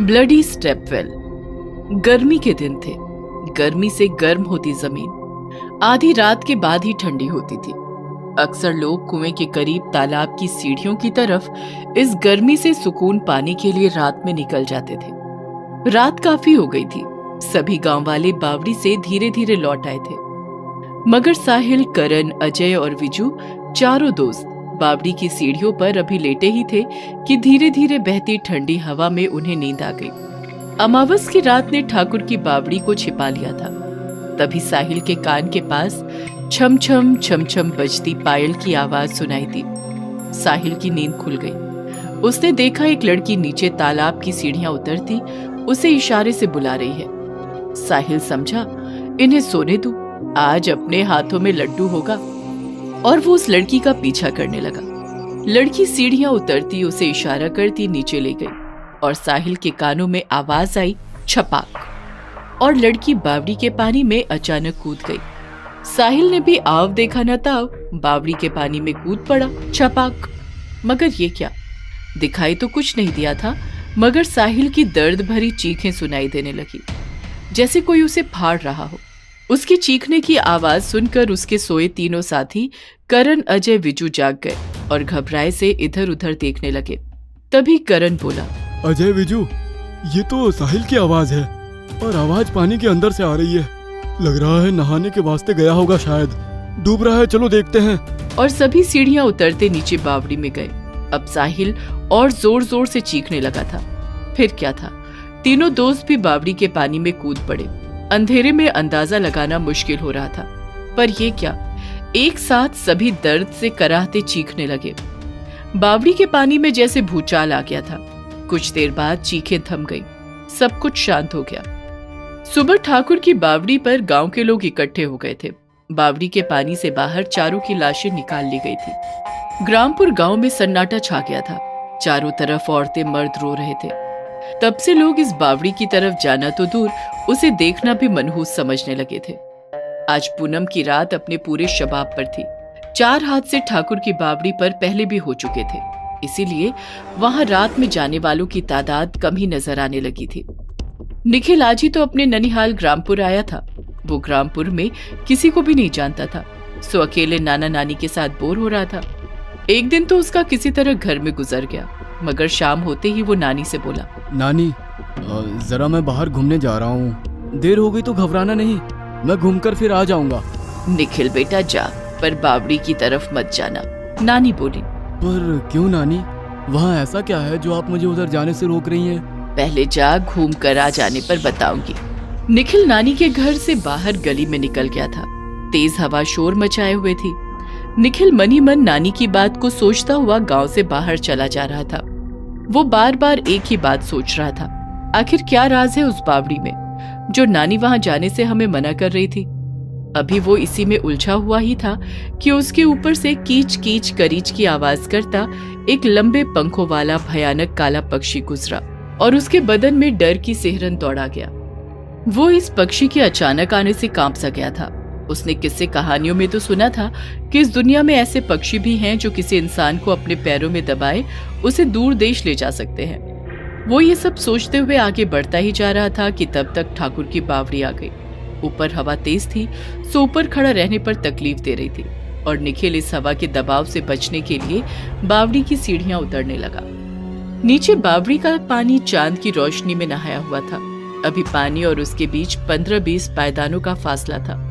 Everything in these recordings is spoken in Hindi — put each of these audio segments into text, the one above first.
Bloody stepwell. गर्मी के दिन थे। गर्मी से गर्म होती जमीन आधी रात के बाद ही ठंडी होती थी। अक्सर लोग कुएं के करीब तालाब की सीढ़ियों की तरफ इस गर्मी से सुकून पाने के लिए रात में निकल जाते थे। रात काफी हो गई थी। सभी गांव वाले बावड़ी से धीरे धीरे लौट आए थे, मगर साहिल, करण, अजय और विजू, चारों दोस्त बावड़ी की सीढ़ियों पर अभी लेटे ही थे कि धीरे धीरे बहती ठंडी हवा में उन्हें नींद आ गई। अमावस की रात ने ठाकुर की बावड़ी को छिपा लिया था। तभी साहिल के कान के पास छम छम छम छम बजती पायल की आवाज सुनाई दी। साहिल की नींद खुल गई। उसने देखा एक लड़की नीचे तालाब की सीढ़ियां उतरती उसे इशारे से बुला रही है। साहिल समझा, इन्हें सोने दो, आज अपने हाथों में लड्डू होगा, और वो उस लड़की का पीछा करने लगा। लड़की सीढ़ियां उतरती उसे इशारा करती नीचे ले गई और साहिल के कानों में आवाज आई, छपाक, और लड़की बावड़ी के पानी में अचानक कूद गई। साहिल ने भी आव देखा न ताव, बावड़ी के पानी में कूद पड़ा, छपाक। मगर ये क्या, दिखाई तो कुछ नहीं दिया था, मगर साहिल की दर्द भरी चीखें सुनाई देने लगी, जैसे कोई उसे फाड़ रहा हो। उसकी चीखने की आवाज सुनकर उसके सोए तीनों साथी करण, अजय, विजू जाग गए और घबराए से इधर उधर देखने लगे। तभी करण बोला, अजय, विजू, ये तो साहिल की आवाज है और आवाज पानी के अंदर से आ रही है। लग रहा है नहाने के वास्ते गया होगा, शायद डूब रहा है, चलो देखते हैं। और सभी सीढ़ियां उतरते नीचे बावड़ी में गए। अब साहिल और जोर जोर से चीखने लगा था। फिर क्या था, तीनों दोस्त भी बावड़ी के पानी में कूद पड़े। अंधेरे में अंदाजा लगाना मुश्किल हो रहा था, पर ये क्या, एक साथ सभी दर्द से कराहते चीखने लगे। बावड़ी के पानी में जैसे भूचाल आ गया था। कुछ देर बाद चीखें थम गई, सब कुछ शांत हो गया। सुबह ठाकुर की बावड़ी पर गांव के लोग इकट्ठे हो गए थे। बावड़ी के पानी से बाहर चारों की लाशें निकाल ली गई थी। ग्रामपुर गांव में सन्नाटा छा गया था। चारों तरफ औरतें, मर्द रो रहे थे। तब से लोग इस बावड़ी की तरफ जाना तो दूर, उसे देखना भी मनहूस समझने लगे थे। आज पूनम की रात अपने पूरे शबाब पर थी। 4 हादसे ठाकुर की बावड़ी पर पहले भी हो चुके थे, इसीलिए वहां रात में जाने वालों की तादाद कम ही नजर आने लगी थी। निखिल आज ही तो अपने ननिहाल ग्रामपुर आया था। वो ग्रामपुर में किसी को भी नहीं जानता था, सो अकेले नाना नानी के साथ बोर हो रहा था। एक दिन तो उसका किसी तरह घर में गुजर गया, मगर शाम होते ही वो नानी से बोला, नानी, जरा मैं बाहर घूमने जा रहा हूँ, देर हो गई तो घबराना नहीं, मैं घूमकर फिर आ जाऊंगा। निखिल बेटा जा, पर बावड़ी की तरफ मत जाना, नानी बोली। पर क्यों नानी, वहाँ ऐसा क्या है जो आप मुझे उधर जाने से रोक रही हैं? पहले जा, घूम कर आ जाने पर बताऊंगी। निखिल नानी के घर से बाहर गली में निकल गया था। तेज हवा शोर मचाए हुए थी। निखिल मन ही मन नानी की बात को सोचता हुआ गांव से बाहर चला जा रहा था। वो बार बार एक ही बात सोच रहा था, आखिर क्या राज है उस बावड़ी में जो नानी वहां जाने से हमें मना कर रही थी। अभी वो इसी में उलझा हुआ ही था कि उसके ऊपर से कीच कीच करीच की आवाज करता एक लंबे पंखों वाला भयानक काला पक्षी गुजरा और उसके बदन में डर की सिहरन दौड़ा गया। वो इस पक्षी के अचानक आने से कांप सा गया था। उसने किस्से कहानियों में तो सुना था कि इस दुनिया में ऐसे पक्षी भी हैं जो किसी इंसान को अपने पैरों में दबाए उसे दूर देश ले जा सकते हैं। वो ये सब सोचते हुए आगे बढ़ता ही जा रहा था कि तब तक ठाकुर की बावड़ी आ गई। ऊपर हवा तेज थी, सो ऊपर खड़ा रहने पर तकलीफ दे रही थी और निखिल इस हवा के दबाव से बचने के लिए बावड़ी की सीढ़ियां उतरने लगा। नीचे बावड़ी का पानी चांद की रोशनी में नहाया हुआ था। अभी पानी और उसके बीच 15-20 पायदानों का फासला था।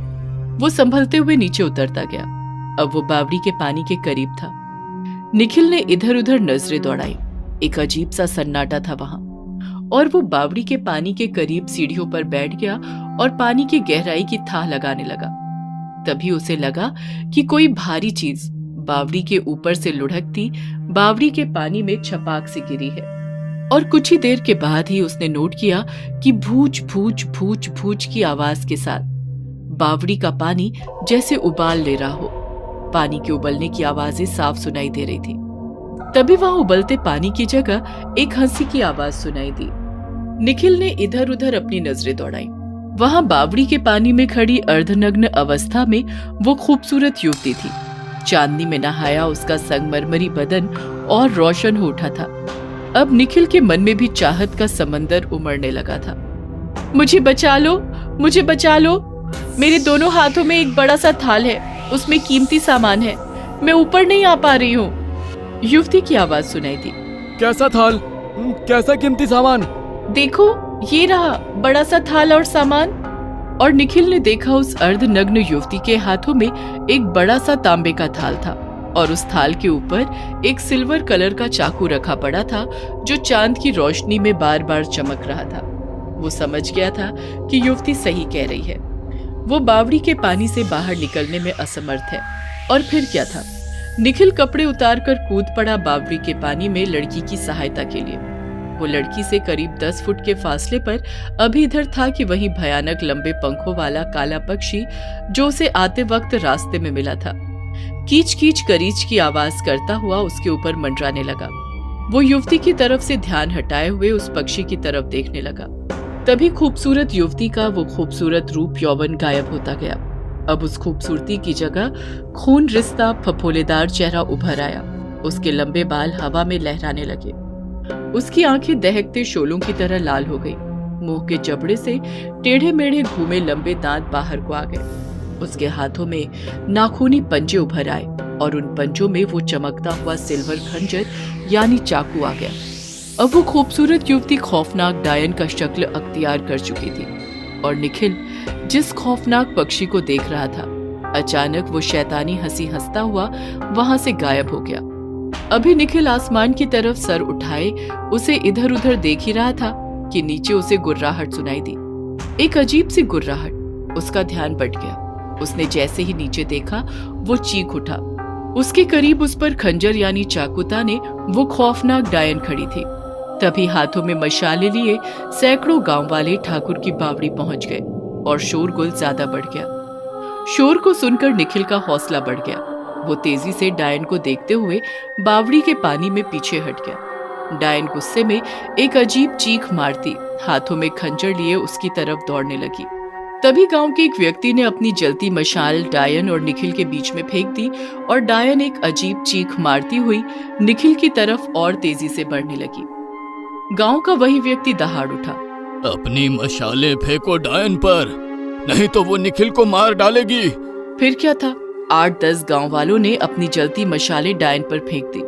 वो संभलते हुए नीचे उतरता गया। अब वो बावड़ी के पानी के करीब था। निखिल ने इधर उधर नजरें दौड़ाई। एक अजीब सा सन्नाटा था वहां, और वो बावड़ी के पानी के करीब सीढ़ियों पर बैठ गया और पानी की गहराई की थाह लगाने लगा। तभी उसे लगा कि कोई भारी चीज बावड़ी के ऊपर से लुढ़कती बावड़ी के पानी में छपाक से गिरी है। और कुछ ही देर के बाद ही उसने नोट किया कि भूच भूच भूच भूच की आवाज के साथ बावड़ी का पानी जैसे उबाल ले रहा हो। पानी के उबलने की आवाजें साफ सुनाई दे रही थी। तभी वहां उबलते पानी की जगह एक हंसी की आवाज सुनाई दी। निखिल ने इधर उधर अपनी नजरें दौड़ाई। वहां बावड़ी के पानी में खड़ी अर्धनग्न अवस्था में वो खूबसूरत युवती थी। चांदनी में नहाया उसका संगमरमरी बदन और रोशन हो उठा था। अब निखिल के मन में भी चाहत का समंदर उमड़ने लगा था। मुझे बचा लो, मुझे बचा लो। मेरे दोनों हाथों में एक बड़ा सा थाल है, उसमें कीमती सामान है। मैं ऊपर नहीं आ पा रही हूँ। युवती की आवाज सुनाई दी। कैसा थाल? कैसा कीमती सामान? देखो, ये रहा बड़ा सा थाल और सामान। और निखिल ने देखा उस अर्धनग्न युवती के हाथों में एक बड़ा सा तांबे का थाल था और उस थाल के ऊपर एक सिल्वर कलर का चाकू रखा पड़ा था जो चांद की रोशनी में बार बार चमक रहा था। वो समझ गया था कि युवती सही कह रही है। वो बावड़ी के पानी से बाहर निकलने में असमर्थ है। और फिर क्या था, निखिल कपड़े उतारकर कूद पड़ा बावड़ी के पानी में लड़की की सहायता के लिए। वो लड़की से करीब 10 फुट के फासले पर अभी इधर था कि वहीं भयानक लंबे पंखों वाला काला पक्षी जो उसे आते वक्त रास्ते में मिला था, कीच कीच करीच की आवाज करता हुआ उसके ऊपर मंडराने लगा। वो युवती की तरफ से ध्यान हटाए हुए उस पक्षी की तरफ देखने लगा। तभी खूबसूरत युवती का वो खूबसूरत रूप यौवन गायब होता गया। अब उस खूबसूरती की जगह खून रिश्ता फफोलेदार चेहरा उभर आया। उसके लंबे बाल हवा में लहराने लगे। उसकी आंखें दहकते शोलों की तरह लाल हो गई। मुंह के जबड़े से टेढ़े मेढ़े घूमे लंबे दांत बाहर को आ गए। उसके हाथों में नाखूनी पंजे उभर आए और उन पंजों में वो चमकता हुआ सिल्वर खंजर यानी चाकू आ गया। अब वो खूबसूरत युवती खौफनाक डायन का शक्ल अख्तियार कर चुकी थी और निखिल जिस खौफनाक पक्षी को देख रहा था, अचानक वो शैतानी हंसी हंसता हुआ वहां से गायब हो गया। अभी निखिल आसमान की तरफ सर उठाए उसे इधर उधर देख ही रहा था कि नीचे उसे गुर्राहट सुनाई दी। एक अजीब सी गुर्राहट। उसका ध्यान बट गया। उसने जैसे ही नीचे देखा वो चीख उठा। उसके करीब उस पर खंजर यानी चाकू ताने वो खौफनाक डायन खड़ी थी। तभी हाथों में मशाले लिए सैकड़ों गांव वाले ठाकुर की बावड़ी पहुंच गए और शोरगुल ज्यादा बढ़ गया। शोर को सुनकर निखिल का हौसला बढ़ गया। वो तेजी से डायन को देखते हुए बावड़ी के पानी में पीछे हट गया। डायन गुस्से में एक अजीब चीख मारती हाथों में खंजर लिए उसकी तरफ दौड़ने लगी। तभी गांव के एक व्यक्ति ने अपनी जलती मशाल डायन और निखिल के बीच में फेंक दी और डायन एक अजीब चीख मारती हुई निखिल की तरफ और तेजी से बढ़ने लगी। गांव का वही व्यक्ति दहाड़ उठा। अपनी मशाले फेंको डायन पर, नहीं तो वो निखिल को मार डालेगी। फिर क्या था, 8-10 गांव वालों ने अपनी जलती मशाले डायन पर फेंक दी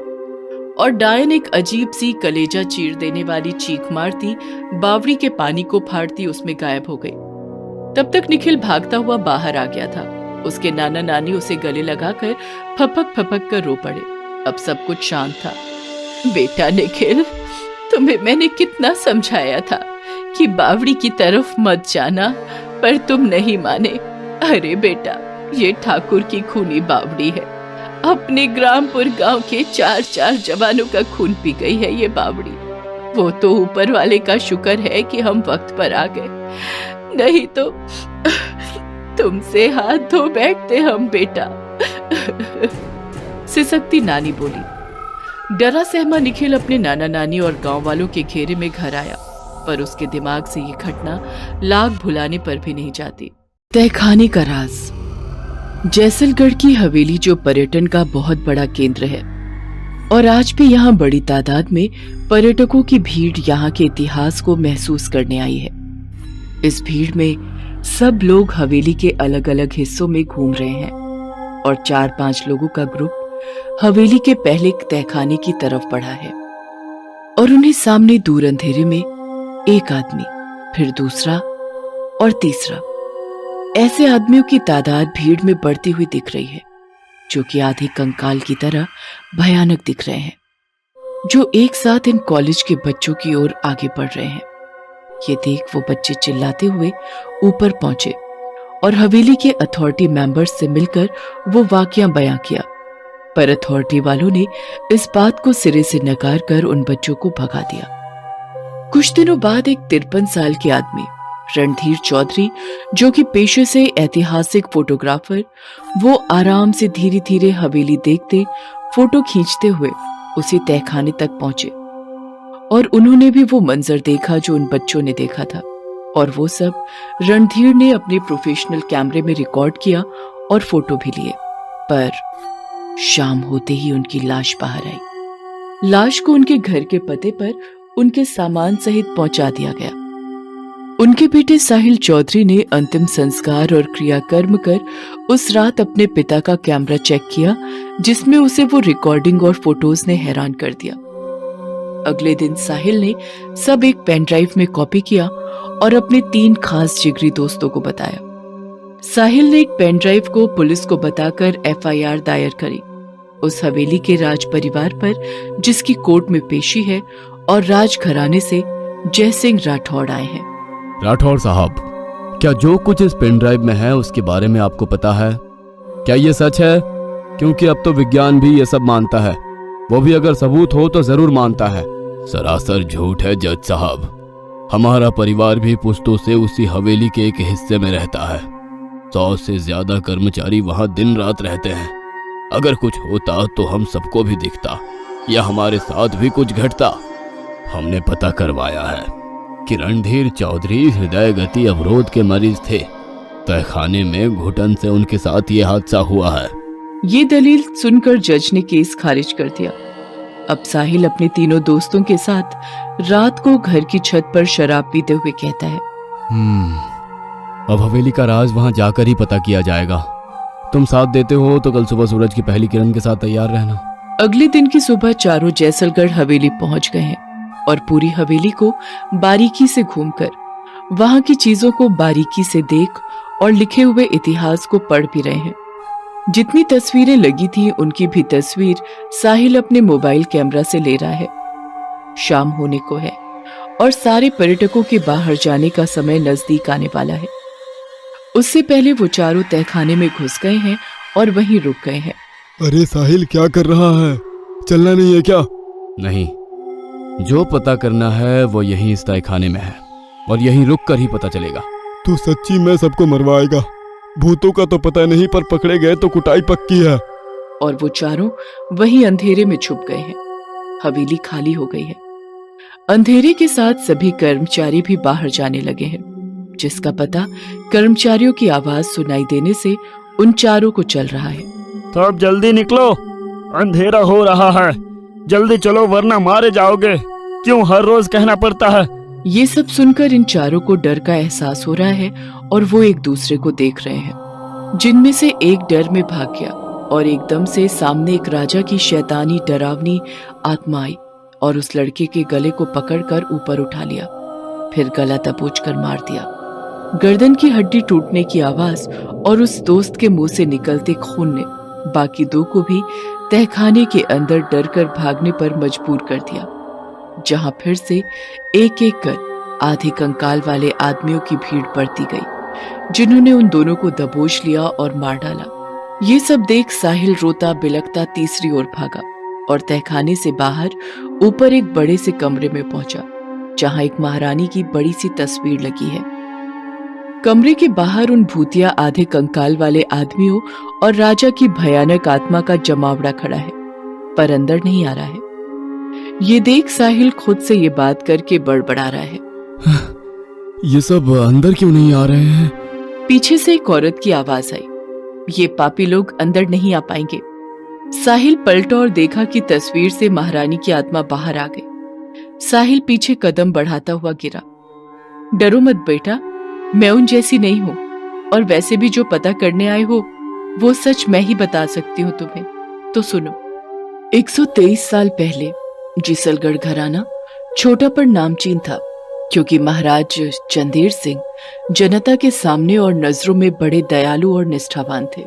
और डायन एक अजीब सी कलेजा चीर देने वाली चीख मारती बावड़ी के पानी को फाड़ती उसमें गायब हो गई। तब तक निखिल भागता हुआ बाहर आ गया था। उसके नाना नानी उसे गले लगाकर फपक फपक कर रो पड़े। अब सब कुछ शांत था। बेटा निखिल, तुम्हें मैंने कितना समझाया था कि बावड़ी की तरफ मत जाना, पर तुम नहीं माने। अरे बेटा, ये ठाकुर की खूनी बावड़ी है। अपने ग्रामपुर गांव के 4 जवानों का खून पी गई है ये बावड़ी। वो तो ऊपर वाले का शुक्र है कि हम वक्त पर आ गए, नहीं तो तुमसे हाथ धो बैठते हम बेटा। सिसकती नानी बोली। डरा सहमा निखिल अपने नाना नानी और गांव वालों के घेरे में घर आया, पर उसके दिमाग से ये घटना लाख भुलाने पर भी नहीं जाती। तहखाने का राज। जैसलगढ़ की हवेली जो पर्यटन का बहुत बड़ा केंद्र है और आज भी यहाँ बड़ी तादाद में पर्यटकों की भीड़ यहाँ के इतिहास को महसूस करने आई है। इस भीड़ में सब लोग हवेली के अलग अलग हिस्सों में घूम रहे हैं और 4-5 लोगों का ग्रुप हवेली के पहले तहखाने की तरफ बढ़ा है और उन्हें सामने दूर अंधेरे में एक आदमी, फिर दूसरा और तीसरा, ऐसे आदमियों की तादाद भीड़ में बढ़ती हुई दिख रही है जो कि आधे कंकाल की तरह भयानक दिख रहे हैं, जो एक साथ इन कॉलेज के बच्चों की ओर आगे बढ़ रहे हैं। ये देख वो बच्चे चिल्लाते हुए ऊपर पहुंचे और हवेली के अथॉरिटी मेंबर्स से मिलकर वो वाकया बयां किया, पर अथॉरिटी वालों ने इस बात को सिरे से नकार कर उन बच्चों को भगा दिया। कुछ दिनों बाद एक 53 साल के आदमी रणधीर चौधरी, जो कि पेशे से ऐतिहासिक फोटोग्राफर, वो आराम से धीरे धीरे हवेली देखते, फोटो खींचते हुए उसी तहखाने तक पहुंचे और उन्होंने भी वो मंजर देखा जो उन बच्चों ने देखा था और वो सब रणधीर ने अपने प्रोफेशनल कैमरे में रिकॉर्ड किया और फोटो भी लिए। पर शाम होते ही उनकी लाश बाहर आई। लाश को उनके घर के पते पर उनके सामान सहित पहुंचा दिया गया। उनके बेटे साहिल चौधरी ने अंतिम संस्कार और क्रियाकर्म कर उस रात अपने पिता का कैमरा चेक किया, जिसमें उसे वो रिकॉर्डिंग और फोटोज ने हैरान कर दिया। अगले दिन साहिल ने सब एक पेन ड्राइव में कॉपी किया और अपने 3 खास जिगरी दोस्तों को बताया। साहिल ने एक पेन ड्राइव को पुलिस को बताकर एफआईआर दायर करी उस हवेली के राज परिवार पर, जिसकी कोर्ट में पेशी है और राज घराने से जय सिंह राठौड़ आए हैं। राठौड़ साहब, क्या जो कुछ इस पेन ड्राइव में है उसके बारे में आपको पता है? क्या ये सच है? क्योंकि अब तो विज्ञान भी ये सब मानता है, वो भी अगर सबूत हो तो जरूर मानता है। सरासर झूठ है जज साहब। हमारा परिवार भी पुश्तों से उसी हवेली के एक हिस्से में रहता है। 100 से ज्यादा कर्मचारी वहां दिन रात रहते हैं। अगर कुछ होता तो हम सबको भी दिखता या हमारे साथ भी कुछ घटता। हमने पता करवाया है कि रणधीर चौधरी हृदय गति अवरोध के मरीज थे। तहखाने में घुटन से उनके साथ ये हादसा हुआ है। ये दलील सुनकर जज ने केस खारिज कर दिया। अब साहिल अपने तीनों दोस्तों के साथ रात को घर की छत पर शराब पीते हुए कहता है, अब हवेली का राज वहां जाकर ही पता किया जाएगा। तुम साथ देते हो तो कल सुबह सूरज की पहली किरण के साथ तैयार रहना। अगले दिन की सुबह चारों जैसलगढ़ हवेली पहुंच गए हैं और पूरी हवेली को बारीकी से घूमकर वहां की चीजों को बारीकी से देख और लिखे हुए इतिहास को पढ़ भी रहे हैं। जितनी तस्वीरें लगी थी उनकी भी तस्वीर साहिल अपने मोबाइल कैमरा से ले रहा है। शाम होने को है और सारे पर्यटकों के बाहर जाने का समय नजदीक आने वाला है। उससे पहले वो चारों तहखाने में घुस गए हैं और वहीं रुक गए हैं। अरे साहिल, क्या कर रहा है? चलना नहीं है क्या? नहीं, जो पता करना है वो यहीं इस तहखाने में है और यहीं रुक कर ही पता चलेगा। तू सच्ची में सबको मरवाएगा? भूतों का तो पता नहीं, पर पकड़े गए तो कुटाई पक्की है। और वो चारों वहीं अंधेरे में छुप गए हैं। हवेली खाली हो गई है। अंधेरे के साथ सभी कर्मचारी भी बाहर जाने लगे हैं, जिसका पता कर्मचारियों की आवाज सुनाई देने से उन चारों को चल रहा है। तो अब जल्दी निकलो, अंधेरा हो रहा है। जल्दी चलो वरना मारे जाओगे। क्यों हर रोज कहना पड़ता है? ये सब सुनकर इन चारों को डर का एहसास हो रहा है और वो एक दूसरे को देख रहे हैं, जिनमें से एक डर में भाग गया और एकदम से सामने एक राजा की शैतानी डरावनी आत्मा आई और उस लड़के के गले को पकड़कर ऊपर उठा लिया, फिर गला दबोचकर मार दिया। गर्दन की हड्डी टूटने की आवाज और उस दोस्त के मुंह से निकलते खून ने बाकी 2 को भी तहखाने के अंदर डर कर भागने पर मजबूर कर दिया, जहां फिर से एक एक कर आधे कंकाल वाले आदमियों की भीड़ बढ़ती गई, जिन्होंने उन दोनों को दबोच लिया और मार डाला। ये सब देख साहिल रोता बिलखता तीसरी ओर भागा और तहखाने से बाहर ऊपर एक बड़े से कमरे में पहुंचा, जहां एक महारानी की बड़ी सी तस्वीर लगी है। कमरे के बाहर उन भूतिया आधे कंकाल वाले आदमियों और राजा की भयानक आत्मा का जमावड़ा खड़ा है, पर अंदर नहीं आ रहा है। ये देख साहिल खुद से ये बात करके बड़बड़ा रहा है, ये सब अंदर क्यों नहीं आ रहे हैं? पीछे से एक औरत की आवाज आई, ये पापी लोग अंदर नहीं आ पाएंगे। साहिल पलटा और देखा कि तस्वीर से महारानी की आत्मा बाहर आ गई। साहिल पीछे कदम बढ़ाता हुआ गिरा। डरो मत बेटा, मैं उन जैसी नहीं हूँ, और वैसे भी जो पता करने आए हो वो सच मैं ही बता सकती हूँ तुम्हें। तो सुनो। 123 साल पहले जिसलगढ़ घराना छोटा पर नामचीन था, क्योंकि महाराज चंदेर सिंह जनता के सामने और नजरों में बड़े दयालु और निष्ठावान थे।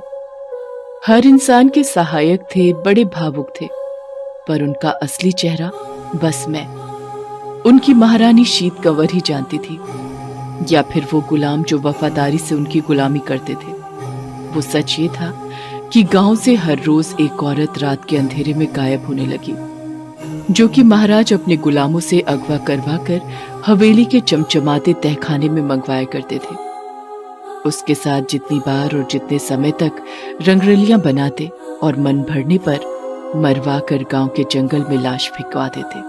हर इंसान के सहायक थे, बड़े भावुक थे, पर उनका असली चेहरा बस मैं, उनकी महारानी शीत कंवर ही जानती थी, या फिर वो गुलाम जो वफादारी से उनकी गुलामी करते थे। वो सच ये था कि गांव से हर रोज एक औरत रात के अंधेरे में गायब होने लगी, जो कि महाराज अपने गुलामों से अगवा करवा कर हवेली के चमचमाते तहखाने में मंगवाया करते थे। उसके साथ जितनी बार और जितने समय तक रंगरलियां बनाते और मन भरने पर मरवा कर गांव के जंगल में लाश फेंकवा देते।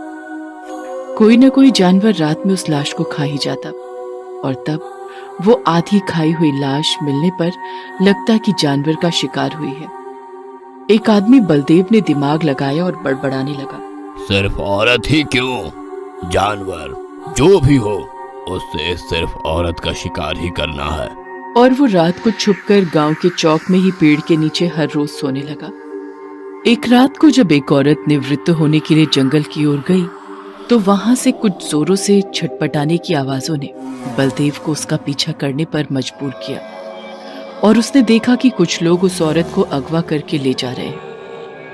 कोई न कोई जानवर रात में उस लाश को खा ही जाता, और तब वो आधी खाई हुई लाश मिलने पर लगता कि जानवर का शिकार हुई है। एक आदमी बलदेव ने दिमाग लगाया और बड़बड़ाने लगा, सिर्फ औरत ही क्यों, जानवर जो भी हो उससे सिर्फ औरत का शिकार ही करना है। और वो रात को छुपकर गांव के चौक में ही पेड़ के नीचे हर रोज सोने लगा। एक रात को जब एक औरत निवृत्त होने के लिए जंगल की ओर गई तो वहां से कुछ जोरों से छटपटाने की आवाजों ने बलदेव को उसका पीछा करने पर मजबूर किया और उसने देखा कि कुछ लोग उस औरत को अगवा करके ले जा रहे हैं।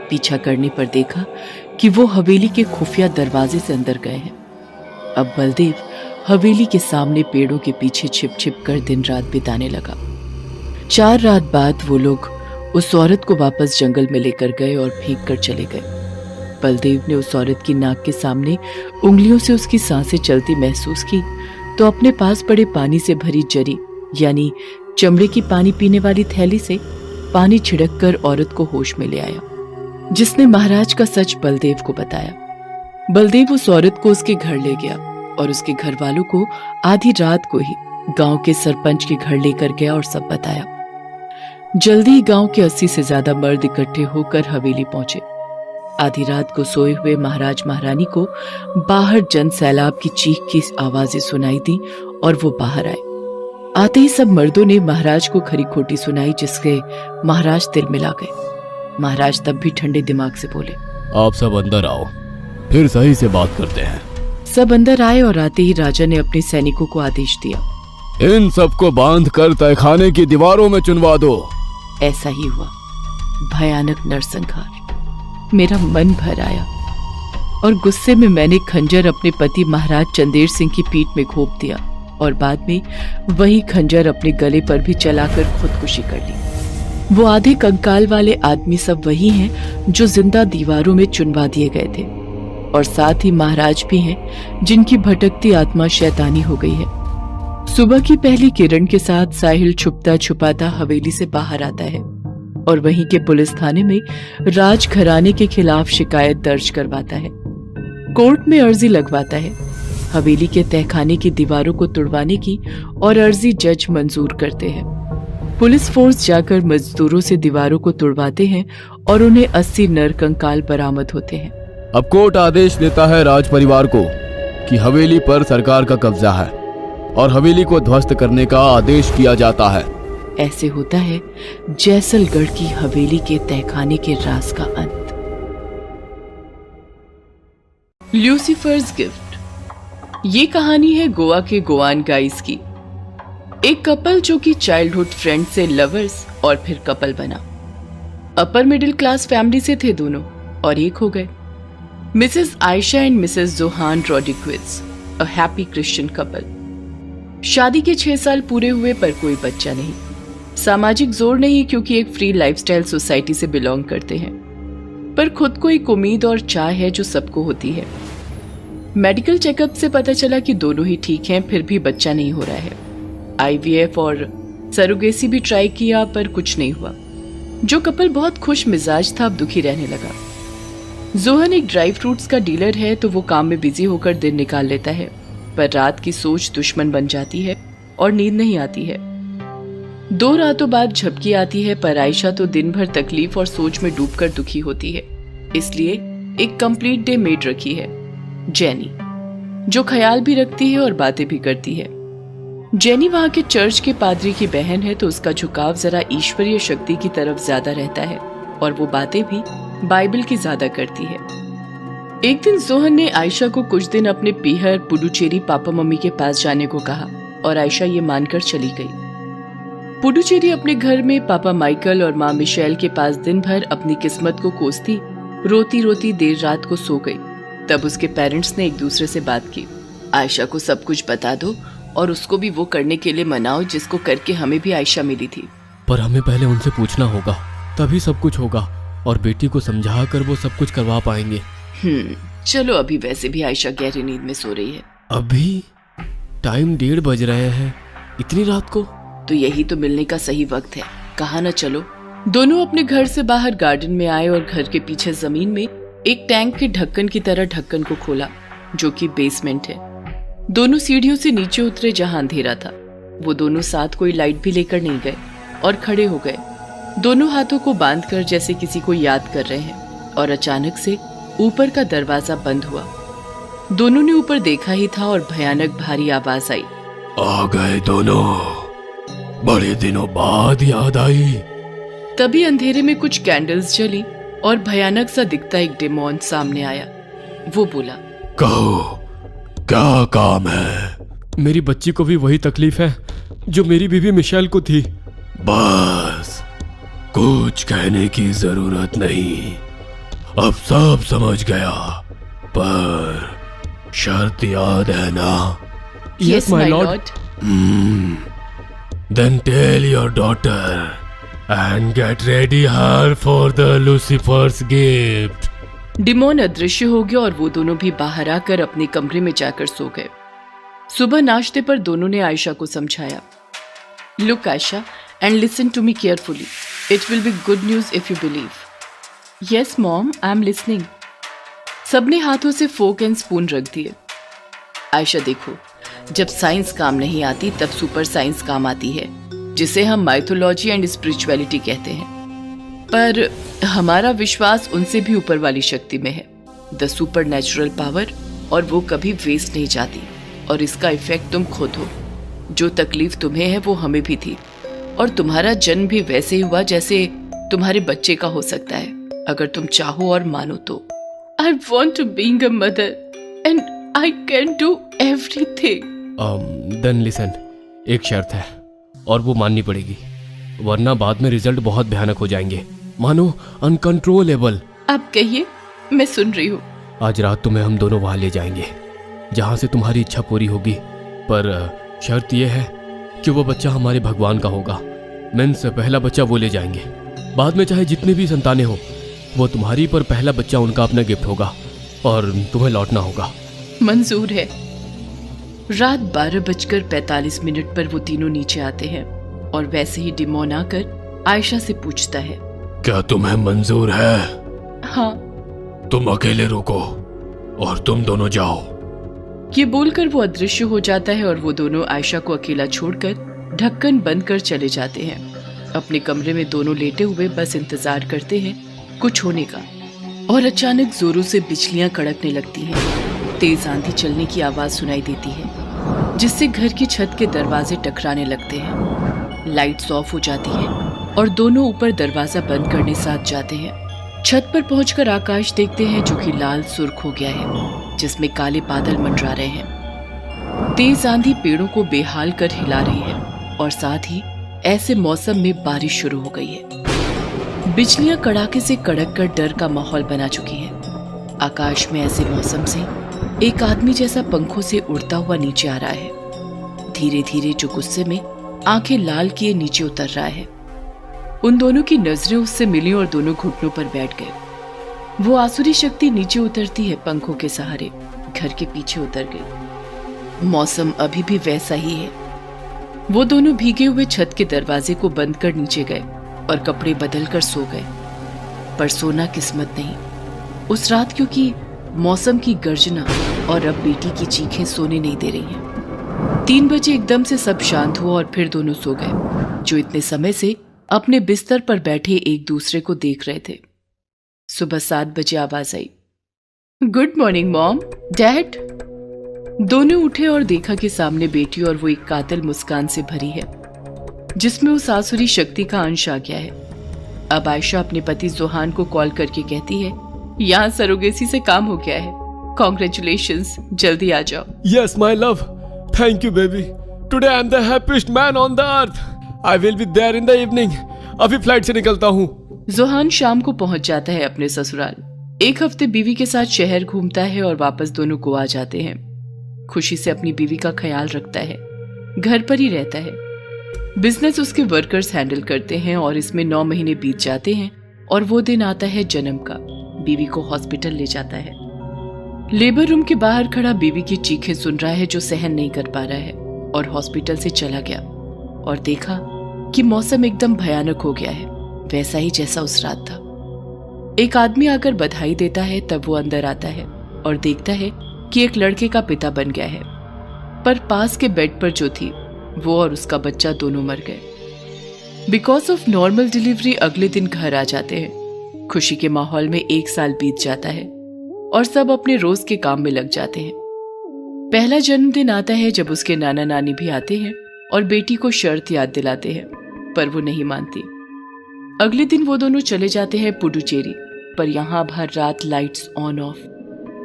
पीछा करने पर देखा कि वो हवेली के खुफिया दरवाजे से अंदर गए हैं। अब बलदेव हवेली के सामने पेड़ों के पीछे छिप छिप कर दिन रात बिताने लगा। 4 रात बाद वो लोग उस औरत को वापस जंगल में लेकर गए और फेंक कर चले गए। बलदेव ने उस औरत की नाक के सामने उंगलियों से उसकी सांसें चलती महसूस की तो अपने पास पड़े पानी से भरी जरी यानी चमड़े की पानी पीने वाली थैली से पानी छिड़क कर औरत को होश में ले आया, जिसने महाराज का सच बलदेव को बताया। बलदेव उस औरत को उसके घर ले गया और उसके घर वालों को आधी रात को ही गांव के सरपंच के घर लेकर गया और सब बताया। जल्दी ही गांव के 80 से ज्यादा मर्द इकट्ठे होकर हवेली पहुंचे। आधी रात को सोए हुए महाराज महारानी को बाहर जन सैलाब की चीख की आवाजें सुनाई दी और वो बाहर आए। आते ही सब मर्दों ने महाराज को खरी खोटी सुनाई, जिसके महाराज दिल मिला गए। महाराज तब भी ठंडे दिमाग से बोले, आप सब अंदर आओ, फिर सही से बात करते हैं। सब अंदर आए और आते ही राजा ने अपने सैनिकों को आदेश दिया, इन सबको बांध कर तहखाने की दीवारों में चुनवा दो। ऐसा ही हुआ। भयानक नरसंहार। मेरा मन भर आया और गुस्से में मैंने खंजर अपने पति महाराज चंदेर सिंह की पीठ में घोंप दिया और बाद में वही खंजर अपने गले पर भी चलाकर खुदकुशी कर ली। वो आधे कंकाल वाले आदमी सब वही हैं जो जिंदा दीवारों में चुनवा दिए गए थे और साथ ही महाराज भी हैं जिनकी भटकती आत्मा शैतानी हो गई है। सुबह की पहली किरण के साथ साहिल छुपता छुपाता हवेली से बाहर आता है और वहीं के पुलिस थाने में राज घराने के खिलाफ शिकायत दर्ज करवाता है। कोर्ट में अर्जी लगवाता है। हवेली के तहखाने की दीवारों को तुड़वाने की और अर्जी जज मंजूर करते हैं। पुलिस फोर्स जाकर मजदूरों से दीवारों को तुड़वाते हैं और उन्हें 80 नर कंकाल बरामद होते हैं। अब कोर्ट आदेश देता है राज परिवार को कि हवेली पर सरकार का कब्जा है और हवेली को ध्वस्त करने का आदेश किया जाता है। ऐसे होता है जैसलगढ़ की हवेली के तहखाने के राज का अंत। ल्यूसीफर्स गिफ्ट। ये कहानी है गोवा के गोवान गाइस की। एक कपल जो कि चाइल्डहुड फ्रेंड से लवर्स और फिर कपल बना। अपर मिडिल क्लास फैमिली से थे दोनों और एक हो गए। Mrs Aisha and Mrs Johan Rodriguez, a happy Christian couple. शादी के 6 साल पूरे हुए पर कोई बच्चा नहीं। सामाजिक जोर नहीं क्योंकि एक फ्री लाइफस्टाइल सोसाइटी से बिलोंग करते हैं, पर खुद को एक उम्मीद और चाह है जो सबको होती है। मेडिकल चेकअप से पता चला कि दोनों ही ठीक हैं, फिर भी बच्चा नहीं हो रहा है। IVF और सरोगेसी भी ट्राई किया पर कुछ नहीं हुआ। जो कपल बहुत खुश मिजाज था अब दुखी रहने लगा। जोहन एक ड्राई फ्रूट्स का डीलर है तो वो काम में बिजी होकर दिन निकाल लेता है, पर रात की सोच दुश्मन बन जाती है और नींद नहीं आती है। 2 रातों बाद झपकी आती है, पर आयशा तो दिन भर तकलीफ और सोच में डूबकर दुखी होती है। इसलिए एक कंप्लीट डे मेड रखी है, जेनी, जो ख्याल भी रखती है और बातें भी करती है। जेनी वहां के चर्च के पादरी की बहन है तो उसका झुकाव जरा ईश्वरीय शक्ति की तरफ ज्यादा रहता है और वो बातें भी बाइबल की ज्यादा करती है। एक दिन जोहन ने आयशा को कुछ दिन अपने पीहर पुडुचेरी पापा मम्मी के पास जाने को कहा और आयशा ये मानकर चली गई। पुडुचेरी अपने घर में पापा माइकल और माँ मिशेल के पास दिन भर अपनी किस्मत को कोसती रोती रोती देर रात को सो गई। तब उसके पेरेंट्स ने एक दूसरे से बात की, आयशा को सब कुछ बता दो और उसको भी वो करने के लिए मनाओ जिसको करके हमें भी आयशा मिली थी। पर हमें पहले उनसे पूछना होगा, तभी सब कुछ होगा और बेटी को समझा कर वो सब कुछ करवा पाएंगे। चलो, अभी वैसे भी आयशा गहरी नींद में सो रही है। अभी टाइम 1:30 बज रहे हैं, इतनी रात को? तो यही तो मिलने का सही वक्त है, कहा ना चलो। दोनों अपने घर से बाहर गार्डन में आए और घर के पीछे जमीन में एक टैंक के ढक्कन की तरह ढक्कन को खोला, जो कि बेसमेंट है। दोनों सीढ़ियों से नीचे उतरे जहां अंधेरा था। वो दोनों साथ कोई लाइट भी लेकर नहीं गए और खड़े हो गए, दोनों हाथों को बांधकर जैसे किसी को याद कर रहे हैं। और अचानक से ऊपर का दरवाजा बंद हुआ। दोनों ने ऊपर देखा ही था और भयानक भारी आवाज आई। आ गए दोनों, बड़े दिनों बाद याद आई। तभी अंधेरे में कुछ कैंडल्स जली और भयानक सा दिखता एक डेमोन सामने आया। वो बोला, कहो क्या काम है? मेरी बच्ची को भी वही तकलीफ है जो मेरी बीवी मिशेल को थी। बस कुछ कहने की जरूरत नहीं, अब सब समझ गया, पर शर्त याद है ना? Yes my Lord. Then tell your daughter and get ready her for the Lucifer's gift. Demon अदृश्य हो गया और वो दोनों भी बाहर आकर अपने कमरे में जाकर सो गए। सुबह नाश्ते पर दोनों ने आयशा को समझाया, look Ayesha and listen to me carefully, it will be good news if you believe. Yes mom, I am listening. सबने हाथों से फोक एंड स्पून रख दिए। आयशा देखो, जब साइंस काम नहीं आती तब सुपर साइंस काम आती है, जिसे हम माइथोलॉजी एंड स्पिरिचुअलिटी कहते हैं। पर हमारा विश्वास उनसे भी ऊपर वाली शक्ति में है, द सुपर नेचुरल पावर, और वो कभी वेस्ट नहीं जाती। और इसका इफेक्ट तुम खुद हो। जो तकलीफ तुम्हें है वो हमें भी थी, और तुम्हारा जन्म भी वैसे ही हुआ जैसे तुम्हारे बच्चे का हो सकता है, अगर तुम चाहो और मानो तो। I want to being a mother and I can do everything. Then listen, एक शर्त है और वो माननी पड़ेगी, वरना बाद में रिजल्ट बहुत भयानक हो जाएंगे, मानो अनकंट्रोलेबल। आप कहिए, मैं सुन रही हूँ। आज रात तुम्हें हम दोनों वहां ले जाएंगे जहां से तुम्हारी इच्छा पूरी होगी, पर शर्त यह है कि वो बच्चा हमारे भगवान का होगा। मीन्स पहला बच्चा वो ले जाएंगे, बाद में चाहे जितनी भी संतानें हो वो तुम्हारी, पर पहला बच्चा उनका अपना गिफ्ट होगा और तुम्हें लौटना होगा। मंजूर है। रात 12:45 पर वो तीनों नीचे आते हैं और वैसे ही डिमोन आकर आयशा से पूछता है, क्या तुम्हें मंजूर है? हाँ। तुम अकेले रुको और तुम दोनों जाओ। ये बोलकर वो अदृश्य हो जाता है और वो दोनों आयशा को अकेला छोड़कर ढक्कन बंद कर चले जाते हैं। अपने कमरे में दोनों लेटे हुए बस इंतजार करते हैं कुछ होने का, और अचानक जोरों से बिजलियां कड़कने लगती हैं। तेज आंधी चलने की आवाज सुनाई देती है, जिससे घर की छत के दरवाजे टकराने लगते हैं। लाइट्स ऑफ हो जाती है और दोनों ऊपर दरवाजा बंद करने साथ जाते हैं। छत पर पहुंचकर आकाश देखते हैं जो कि लाल सुर्ख हो गया है, जिसमें काले बादल मंडरा रहे हैं। तेज आंधी पेड़ों को बेहाल कर हिला रही है और साथ ही ऐसे मौसम में बारिश शुरू हो गई है। बिजलियां कड़ाके से कड़क कर डर का माहौल बना चुकी हैं। आकाश में ऐसे मौसम से एक आदमी जैसा पंखों से उड़ता हुआ नीचे आ रहा है। धीरे धीरे जो गुस्से में आंखें लाल किए नीचे उतर रहा है। उन दोनों की नजरें उससे मिली और दोनों घुटनों पर बैठ गए। वो आसुरी शक्ति नीचे उतरती है, पंखों के सहारे घर के पीछे उतर गई। मौसम अभी भी वैसा ही है। वो दोनों भीगे हुए छत के दरवाजे को बंद कर नीचे गए और कपड़े बदल कर सो गए। पर सोना किस्मत नहीं उस रात, क्योंकि मौसम की गर्जना और अब बेटी की चीखें सोने नहीं दे रही हैं। 3 बजे एकदम से सब शांत हुआ और फिर दोनों सो गए, जो इतने समय से अपने बिस्तर पर बैठे एक दूसरे को देख रहे थे। सुबह 7 बजे आवाज आई, गुड मॉर्निंग मॉम, डैड। दोनों उठे और देखा कि सामने बेटी और वो एक कातिल मुस्कान से भरी है, जिसमें उस आसुरी शक्ति का अंश आ गया है। अब आयशा अपने पति जोहान को कॉल करके कहती है, यहाँ सरोगेसी से काम हो गया है, कॉन्ग्रेचुलेशंस, जल्दी आ जाओ। Yes my love, thank you baby, today I am the happiest man on the earth, I will be there in the evening. अभी फ्लाइट से निकलता हूँ। जोहान शाम को पहुंच जाता है अपने ससुराल। 1 हफ्ते बीवी के साथ शहर घूमता है और वापस दोनों गोवा जाते हैं। खुशी से अपनी बीवी का ख्याल रखता है, घर पर ही रहता है। बिजनेस उसके वर्कर्स हैंडल करते हैं और इसमें 9 महीने बीत जाते हैं और वो दिन आता है जन्म का। बीवी को हॉस्पिटल ले जाता है। लेबर रूम के बाहर खड़ा बीवी की चीखें सुन रहा है, जो सहन नहीं कर पा रहा है, और हॉस्पिटल से चला गया और देखा कि मौसम एकदम भयानक हो गया है, वैसा ही जैसा उस रात था। एक आदमी आकर बधाई देता है, तब वो अंदर आता है और देखता है कि एक लड़के का पिता बन गया है, पर पास के बेड पर जो थी वो और उसका बच्चा दोनों मर गए। बिकॉज ऑफ नॉर्मल डिलीवरी अगले दिन घर आ जाते हैं। खुशी के माहौल में 1 साल बीत जाता है। और सब अपने रोज के काम में लग जाते हैं। पहला जन्मदिन आता है जब उसके नाना नानी भी आते हैं और बेटी को शर्त याद दिलाते हैं, पर वो नहीं मानती। अगले दिन वो दोनों चले जाते हैं पुडुचेरी, पर यहाँ भर रात lights on off,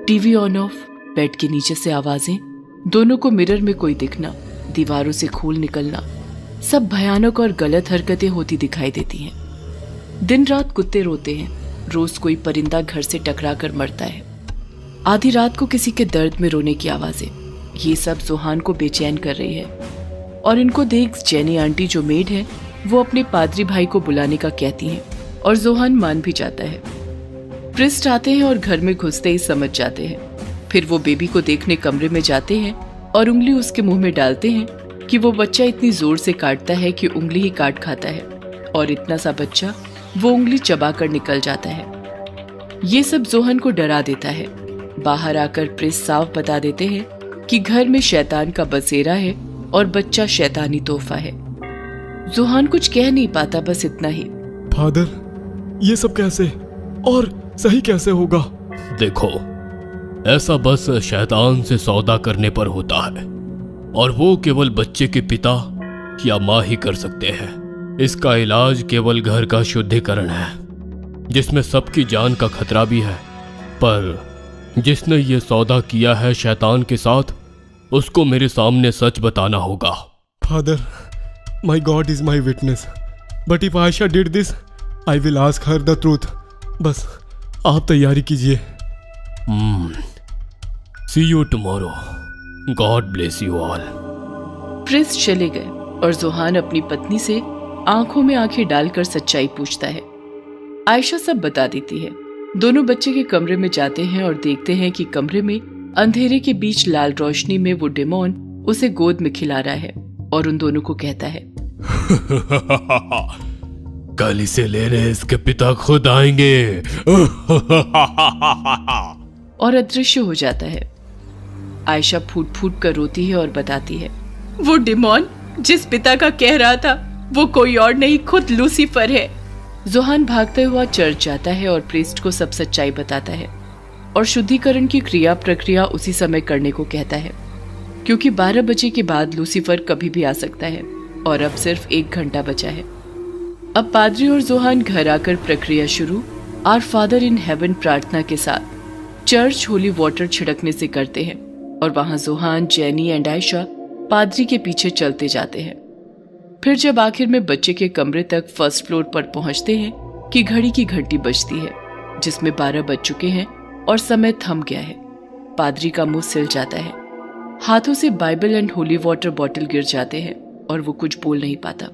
TV on off, bed के नीचे से आवाजें, दोनों को मिरर में कोई दिखना, दीवारों से खून निकलना, सब भयानक और गलत हरकतें होती दिखाई देती हैं। दिन रात कुत्ते रोते हैं, रोज कोई परिंदा घर से टकरा कर मरता है, आधी रात को किसी के दर्द में रोने की आवाजें। ये सब जोहान को बेचैन कर रही है और इनको देख जेनी आंटी जो मेड है वो अपने पादरी भाई को बुलाने का कहती हैं और जोहान मान भी जाता है। प्रिस्ट आते हैं और घर में घुसते ही समझ जाते हैं। फिर वो बेबी को देखने कमरे में जाते हैं और उंगली उसके मुंह में डालते हैं कि वो बच्चा इतनी जोर से काटता है कि उंगली ही काट खाता है, और इतना सा बच्चा वो उंगली चबा कर निकल जाता है। ये सब जोहन को डरा देता है। बाहर आकर प्रिस्ट साफ बता देते हैं कि घर में शैतान का बसेरा है और बच्चा शैतानी तोहफा है। जोहान कुछ कह नहीं पाता, बस इतना ही। फादर, ये सब कैसे और सही कैसे होगा? देखो, ऐसा बस शैतान से सौदा करने पर होता है, और वो केवल बच्चे के पिता या माँ ही कर सकते हैं। इसका इलाज केवल घर का शुद्धिकरण है, जिसमें सबकी जान का खतरा भी है। पर जिसने ये सौदा किया है शैतान के साथ, उसको मेरे सामने सच बताना होगा। Father, my God is my witness, but if Aisha did this I will ask her the truth. बस आप तैयारी कीजिए। See you tomorrow. God bless you all. Priest चले गए और जोहान अपनी पत्नी से आंखों में आंखें डालकर सच्चाई पूछता है। आयशा सब बता देती है। दोनों बच्चे के कमरे में जाते हैं और देखते हैं कि कमरे में अंधेरे के बीच लाल रोशनी में वो डेमोन उसे गोद में खिला रहा है और उन दोनों को कहता है, कल इसे लेने इसके पिता खुद आएंगे। और अदृश्य हो जाता है। आयशा फूट फूट कर रोती है और बताती है, वो डेमोन जिस पिता का कह रहा था वो कोई और नहीं, खुद लूसीफर है। जोहान भागते हुआ चर्च जाता है और प्रीस्ट को सब सच्चाई बताता है और शुद्धिकरण की क्रिया प्रक्रिया उसी समय करने को कहता है, क्योंकि 12 बजे के बाद लूसीफर कभी भी आ सकता है और अब सिर्फ 1 घंटा बचा है। अब पादरी और जोहान घर आकर प्रक्रिया शुरू आवर फादर इन हेवन प्रार्थना के साथ चर्च होली वाटर छिड़कने से करते हैं, और वहां जोहान, जेनी एंड आयशा पादरी के पीछे चलते जाते हैं। फिर जब आखिर में बच्चे के कमरे तक फर्स्ट फ्लोर पर पहुंचते हैं कि घड़ी की घंटी बजती है, जिसमें 12 बज चुके हैं और समय थम गया है। पादरी का मुंह सिल जाता है, हाथों से Bible and holy water bottle गिर जाते हैं और वो कुछ बोल नहीं पाता।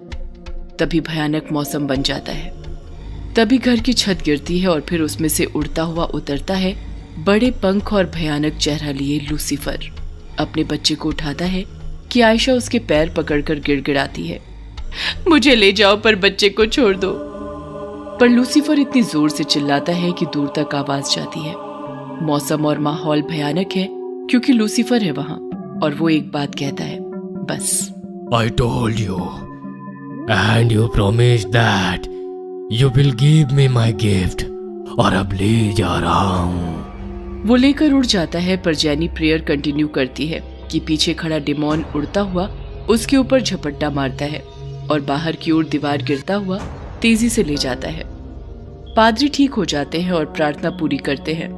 तभी भयानक मौसम बन जाता है। तभी घर की छत गिरती है और फिर उसमें से उड़ता हुआ उतरता है बड़े पंख और भयानक चेहरा लिए लूसीफर। अपने बच्चे को उठाता है कि आयशा उसके पैर पकड़कर गिड़गिड़ाती है, मुझे ले जाओ पर बच्चे को छोड़ दो। पर लूसीफर इतनी जोर से चिल्लाता है कि दूर तक आवाज जाती है। मौसम और माहौल भयानक है क्योंकि लूसीफर है वहां, और वो एक बात कहता है, बस। I told you, and you promised that you will give me my gift, और अब ले जा रहा हूँ। वो लेकर उड़ जाता है, पर जेनी प्रेयर कंटिन्यू करती है कि पीछे खड़ा डिमोन उड़ता हुआ उसके ऊपर झपट्टा मारता है और बाहर की ओर दीवार गिरता हुआ तेजी से ले जाता है। पादरी ठीक हो जाते हैं और प्रार्थना पूरी करते हैं।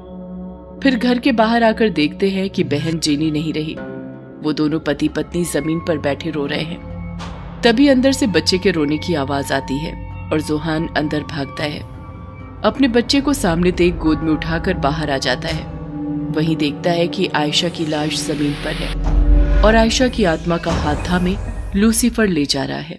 फिर घर के बाहर आकर देखते हैं कि बहन जेनी नहीं रही। वो दोनों पति पत्नी जमीन पर बैठे रो रहे हैं। तभी अंदर से बच्चे के रोने की आवाज आती है और जोहान अंदर भागता है। अपने बच्चे को सामने देख गोद में उठाकर बाहर आ जाता है। वहीं देखता है कि आयशा की लाश जमीन पर है और आयशा की आत्मा का हाथ थामे लूसीफर ले जा रहा है।